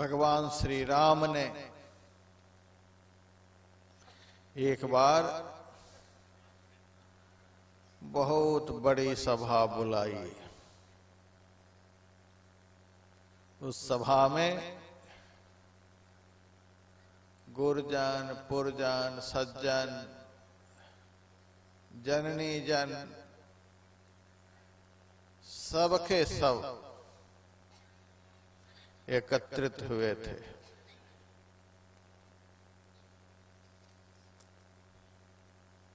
भगवान श्री राम ने एक बार बहुत बड़ी सभा बुलाई। उस सभा में गुरजन, पुरजन, सज्जन, जननी जन सबके सब एकत्रित हुए थे।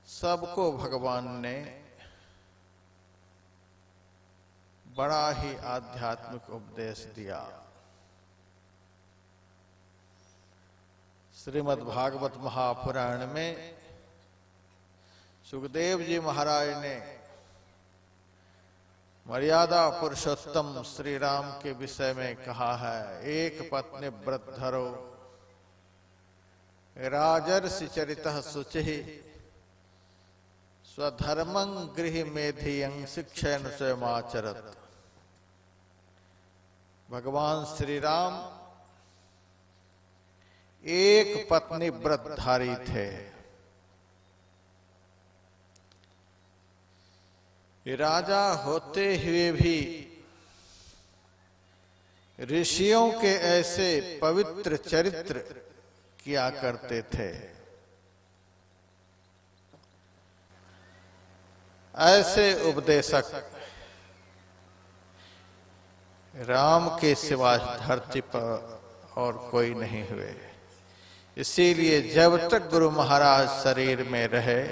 सबको भगवान ने बड़ा ही आध्यात्मिक उपदेश दिया। श्रीमद् भागवत महापुराण में सुखदेव जी महाराज ने मर्यादा पुरुषोत्तम श्री राम के विषय में कहा है, एक पत्नी व्रत धरो राजर्षि चरितः शुचिः स्वधर्मं गृह मेधियं शिक्षयन् स्वयमाचरत्। भगवान श्री राम एक पत्नी व्रतधारी थे। राजा होते हुए भी ऋषियों के ऐसे पवित्र चरित्र किया करते थे। ऐसे उपदेशक राम के सिवा धरती पर और कोई नहीं हुए। इसीलिए जब तक गुरु महाराज शरीर में रहे,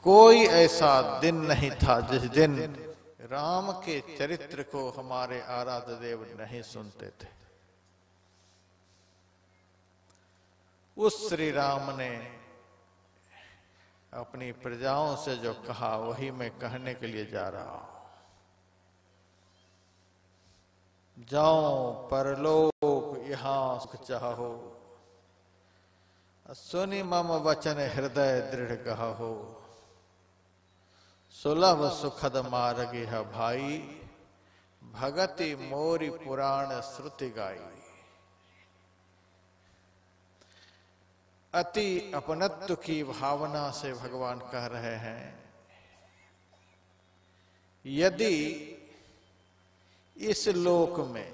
कोई ऐसा दिन नहीं था जिस दिन राम के चरित्र को हमारे आराध्य देव नहीं सुनते थे। उस श्री राम ने अपनी प्रजाओं से जो कहा वही मैं कहने के लिए जा रहा हूं। जाओ परलोक यहाँ सुख चाहो, सुनि मम वचन हृदय दृढ़ गहो, सुलभ सुखद मार्ग है भाई, भगति मोरी पुराण श्रुति गाई। अति अपनत्व की भावना से भगवान कह रहे हैं, यदि इस लोक में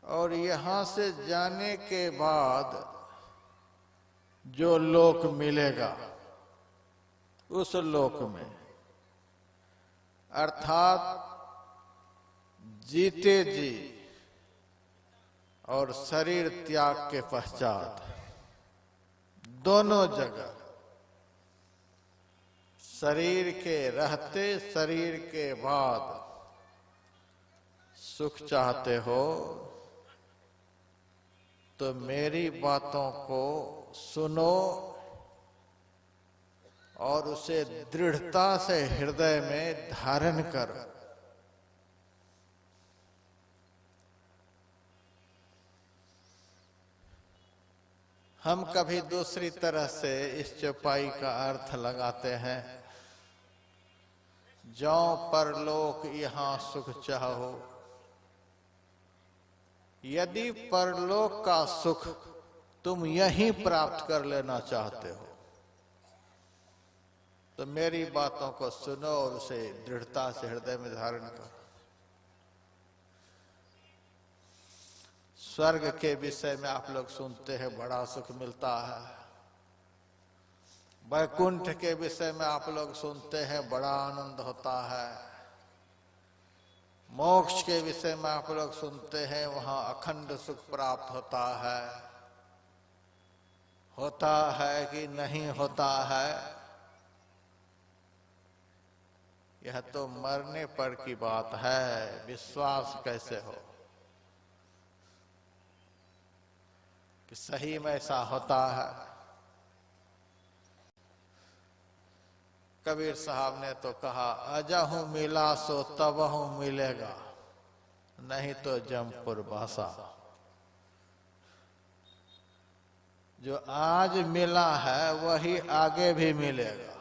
और यहां से जाने के बाद जो लोक मिलेगा, उस लोक में अर्थात जीते जी और शरीर त्याग के पश्चात दोनों जगह, शरीर के रहते शरीर के बाद सुख चाहते हो तो मेरी बातों को सुनो और उसे दृढ़ता से हृदय में धारण करो। हम कभी दूसरी तरह से इस चौपाई का अर्थ लगाते हैं, जाओ परलोक यहाँ सुख चाहो। यदि परलोक का सुख तुम यहीं प्राप्त कर लेना चाहते हो तो मेरी बातों को सुनो और उसे दृढ़ता से हृदय में धारण करो। स्वर्ग के विषय में आप लोग सुनते हैं बड़ा सुख मिलता है, वैकुंठ के विषय में आप लोग सुनते हैं बड़ा आनंद होता है, मोक्ष के विषय में आप लोग सुनते हैं वहां अखंड सुख प्राप्त होता है कि नहीं होता है। यह तो मरने पर की बात है, विश्वास कैसे हो कि सही में ऐसा होता है। कबीर साहब ने तो कहा, अजहू मिला सो तबहू मिलेगा, नहीं तो जमपुर बासा। जो आज मिला है वही आगे भी मिलेगा।